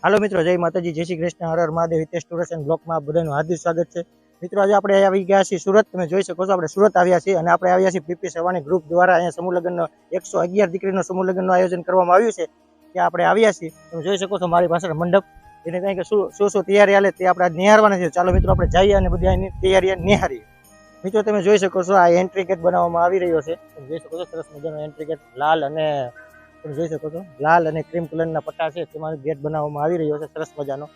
હાલો મિત્રો, જય માતાજી, જય શ્રી કૃષ્ણ, હર હર મહાદેવ. હિતેશ ટુર્સ એન્ડ બ્લોગમાં બધાનું હાર્દિક સ્વાગત છે. મિત્રો, આજે આપણે આવી ગયા છીએ સુરત. તમે જોઈ શકો છો, આપણે સુરત આવ્યા છીએ અને આપણે આવ્યા છીએ પીપી સવાણી ગ્રુપ દ્વારા. અહીંયા સમૂહ લગ્નનો 111 દીકરીનો સમૂહ લગ્નનું આયોજન કરવામાં આવ્યું છે. ત્યાં આપણે આવ્યા છીએ. તમે જોઈ શકો છો મારી પાછળ મંડપ. એને કંઈ કે શું તૈયારી હાલે તે આપણે નિહાળવાના છે. ચાલો મિત્રો, આપણે જઈએ અને બધી એની તૈયારી નિહાળીએ. મિત્રો, તમે જોઈ શકો છો આ એન્ટ્રી ગેટ બનાવવામાં આવી રહ્યો છે. તમે જોઈ શકો છો સરસ મજાનો એન્ટ્રી ગેટ લાલ અને તમે જોઈ શકો છો લાલ અને ક્રીમ કલરના પટ્ટા છે. તેમાં ગેટ બનાવવામાં આવી રહ્યો છે સરસ મજાનો.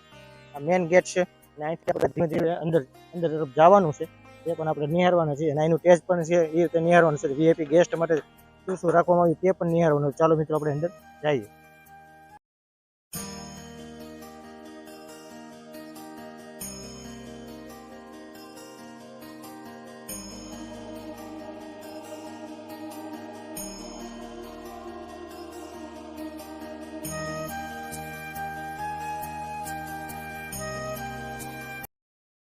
આ મેન ગેટ છે અને અહીંથી આપણે ધીમે ધીમે અંદર તરફ જવાનું છે. તે પણ આપણે નિહાળવાનું છે અને એનું ટેસ્ટ પણ છે એ રીતે નિહાળવાનું છે. વીઆઈપી ગેસ્ટ માટે શું રાખવામાં આવ્યું તે પણ નિહાળવાનું. ચાલો મિત્રો, આપણે અંદર જઈએ.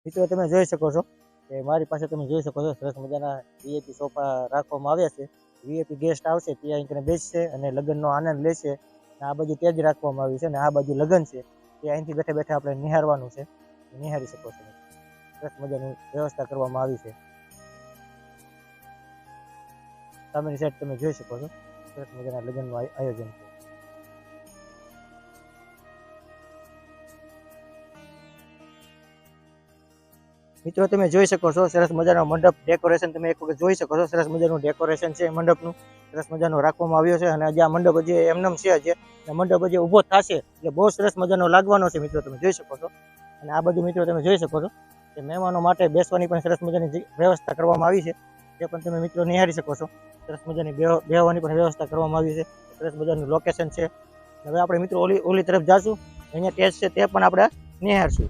મિત્રો, તમે જોઈ શકો છો કે મારી પાસે તમે જોઈ શકો છો સરસ મજાના વીઆઈપી સોફા રાખવામાં આવ્યા છે. વીઆઈપી ગેસ્ટ આવશે ત્યાં અહીં બેસશે અને લગ્નનો આનંદ લેશે. આ બાજુ તે જ રાખવામાં આવ્યું છે અને આ બાજુ લગ્ન છે. તે અહીંથી બેઠા બેઠા આપણે નિહાળવાનું છે. નિહાળી શકો છો. સરસ મજાની વ્યવસ્થા કરવામાં આવી છે. સામેની સાઈડ તમે જોઈ શકો છો સરસ મજાના લગ્નનું આયોજન છે. મિત્રો, તમે જોઈ શકો છો સરસ મજાનો મંડપ ડેકોરેશન તમે એક વખત જોઈ શકો છો. સરસ મજાનું ડેકોરેશન છે મંડપનું. સરસ મજાનો રાખવામાં આવ્યો છે અને હજી આ મંડપ હજી એમનેમ છે હજી. મંડપ હજી ઊભો થશે એટલે બહુ સરસ મજાનો લાગવાનો છે. મિત્રો, તમે જોઈ શકો છો અને આ બાજુ મિત્રો તમે જોઈ શકો છો કે મહેમાનો માટે બેસવાની પણ સરસ મજાની વ્યવસ્થા કરવામાં આવી છે. તે પણ તમે મિત્રો નિહાળી શકો છો. સરસ મજાની બેહવાની પણ વ્યવસ્થા કરવામાં આવી છે. સરસ મજાનું લોકેશન છે. હવે આપણે મિત્રો ઓલી તરફ જાશું. અહીંયા ટેસ્ટ છે તે પણ આપણે નિહાળશું.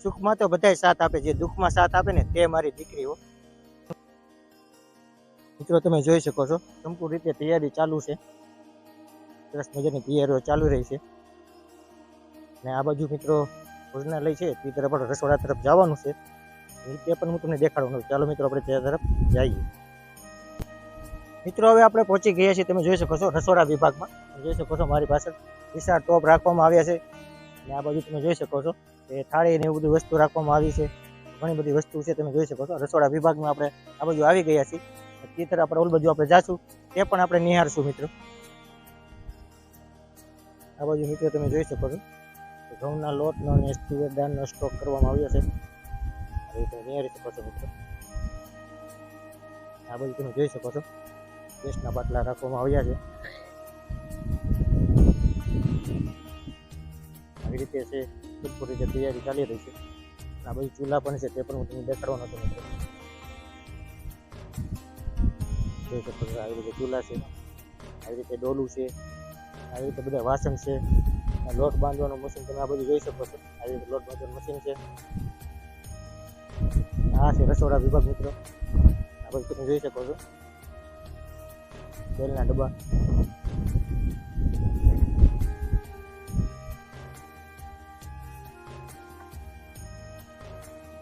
સુખમાં તો બધાય સાથ આપે, જે દુઃખમાં સાથ આપે ને તે મારી દીકરીઓ. મિત્રો, તમે જોઈ શકો છો સંપૂર્ણ રીતે તૈયારી ચાલુ છે. સરસ મજાની તૈયારીઓ ચાલુ રહી છે અને આ બાજુ મિત્રો ભોજનાલય છે તે તરફ રસોડા તરફ જવાનું છે. તે પણ હું તમને દેખાડવાનું. ચાલો મિત્રો, આપણે તે તરફ જઈએ. મિત્રો, હવે આપણે પહોંચી ગયા છીએ. તમે જોઈ શકો છો રસોડા વિભાગમાં. જોઈ શકો છો મારી પાછળ વિશાળ ટોપ રાખવામાં આવ્યા છે અને આ બાજુ તમે જોઈ શકો છો એ થાળી ને એવું બધી વસ્તુ રાખવામાં આવી છે. ઘણી બધી વસ્તુ છે તમે જોઈ શકો છો. રસોડા વિભાગમાં આપણે આ બાજુ આવી ગયા છીએ. તે તરફ આપણે ઓલ બાજુ આપણે જાશું તે પણ આપણે નિહાળશું. મિત્રો, આ બાજુ મિત્રો તમે જોઈ શકો છો ઘઉંના લોટનો અને તુવેર દાળનો સ્ટોક કરવામાં આવ્યો છે. હવે તમે નિહાળી શકો છો. મિત્રો, આ બાજુ તમે જોઈ શકો છો ગેસના બાટલા રાખવામાં આવ્યા છે. આવી રીતે છે પૂરી રીતે તૈયારી ચાલી રહી છે. આ બાજુ ચૂલા પણ છે તે પણ હું તમને દેખાડવાનો છું. મિત્રો, જોઈ શકો છો આવી રીતે ચૂલા છે, આવી રીતે ડોલું છે, આવી રીતે બધા વાસણ છે. લોટ બાંધવાનું મશીન તમે આ બધું જોઈ શકો છો. આવી રીતે લોટ બાંધવાનું મશીન છે. આ છે રસોડા વિભાગ. મિત્રો, આ બધું તમે જોઈ શકો છો. તેલના ડબ્બા,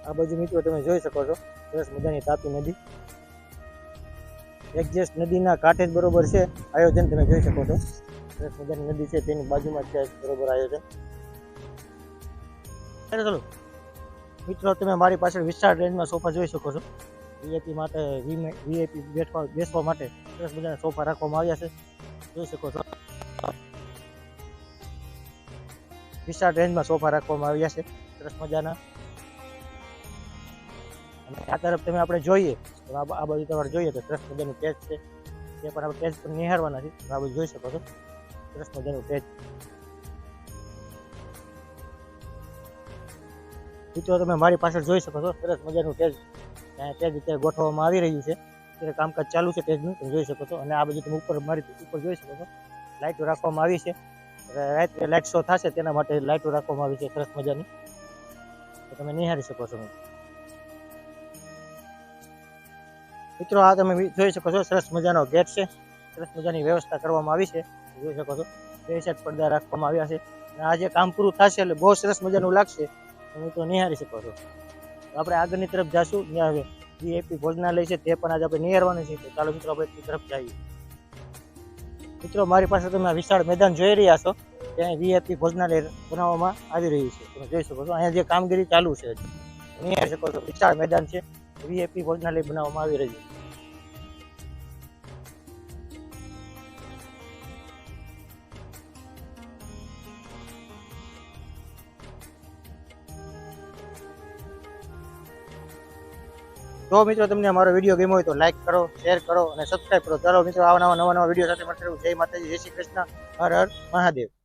આ બાજુ મિત્રો તમે જોઈ શકો છો સરસ મજાની તાપી નદી. એક્ઝેસ્ટ નદીના કાંઠે જ બરોબર છે આયોજન. તમે જોઈ શકો છો સરસ મજાની નદી છે તેની બાજુમાં જ છે બરોબર આયોજન. ચલો મિત્રો, તમે મારી પાછળ વિશાળ રેન્જમાં સોફા જોઈ શકો છો. વીઆઈપી માટે વીઆઈપી બેસવા માટે સરસ મજાના સોફા રાખવામાં આવ્યા છે, જોઈ શકો છો. વિશાળ રેન્જમાં સોફા રાખવામાં આવ્યા છે સરસ મજાના. અને આ તરફ તમે આપણે જોઈએ તો આ બાજુ તમારે જોઈએ તો સરસ મજાનું પેજ છે, તે પણ આપણે પેજ પર નિહાળવાના છે. આ બાજુ જોઈ શકો છો સરસ મજાનું પેજ. મિત્રો, તમે મારી પાછળ જોઈ શકો છો સરસ મજાનું પેજ. પેજ અત્યારે ગોઠવવામાં આવી રહ્યું છે, અત્યારે કામકાજ ચાલુ છે પેજનું, તમે જોઈ શકો છો. અને આ બાજુ તમે મારી ઉપર જોઈ શકો છો લાઇટો રાખવામાં આવી છે. રાત્રે લાઇટ શો થશે તેના માટે લાઇટો રાખવામાં આવી છે સરસ મજાની, તો તમે નિહાળી શકો છો. મિત્રો, આ તમે જોઈ શકો છો સરસ મજાનો ગેટ છે, સરસ મજાની વ્યવસ્થા કરવામાં આવી છે, જોઈ શકો છો. 2 સાઈડ પડદા રાખવામાં આવ્યા છે. અને આ જે કામ પૂરું થશે એટલે બહુ સરસ મજાનું લાગશે, તમે તો નિહાળી શકો છો. આપણે આગળની તરફ જાશું, ત્યાં હવે વીઆઈપી ભોજનાલય છે તે પણ આજે આપણે નિહાળવાનું છે. તો ચાલો મિત્રો, આપણે તરફ જઈએ. મિત્રો, મારી પાસે તમે વિશાળ મેદાન જોઈ રહ્યા છો, ત્યાં વીઆઈપી ભોજનાલય બનાવવામાં આવી રહ્યું છે, તમે જોઈ શકો છો. અહીંયા જે કામગીરી ચાલુ છે, નિહાળી શકો છો. વિશાળ મેદાન છે, વીઆઈપી ભોજનાલય બનાવવામાં આવી રહ્યું છે. તો મિત્રો, તમને અમારો વિડીયો ગમ્યો હોય તો લાઈક કરો, શેર કરો અને સબસ્ક્રાઈબ કરો. ચાલો મિત્રો, આવા નવા વિડીયો સાથે મળશે. જય માતાજી, જય શ્રી કૃષ્ણ, હર હર મહાદેવ.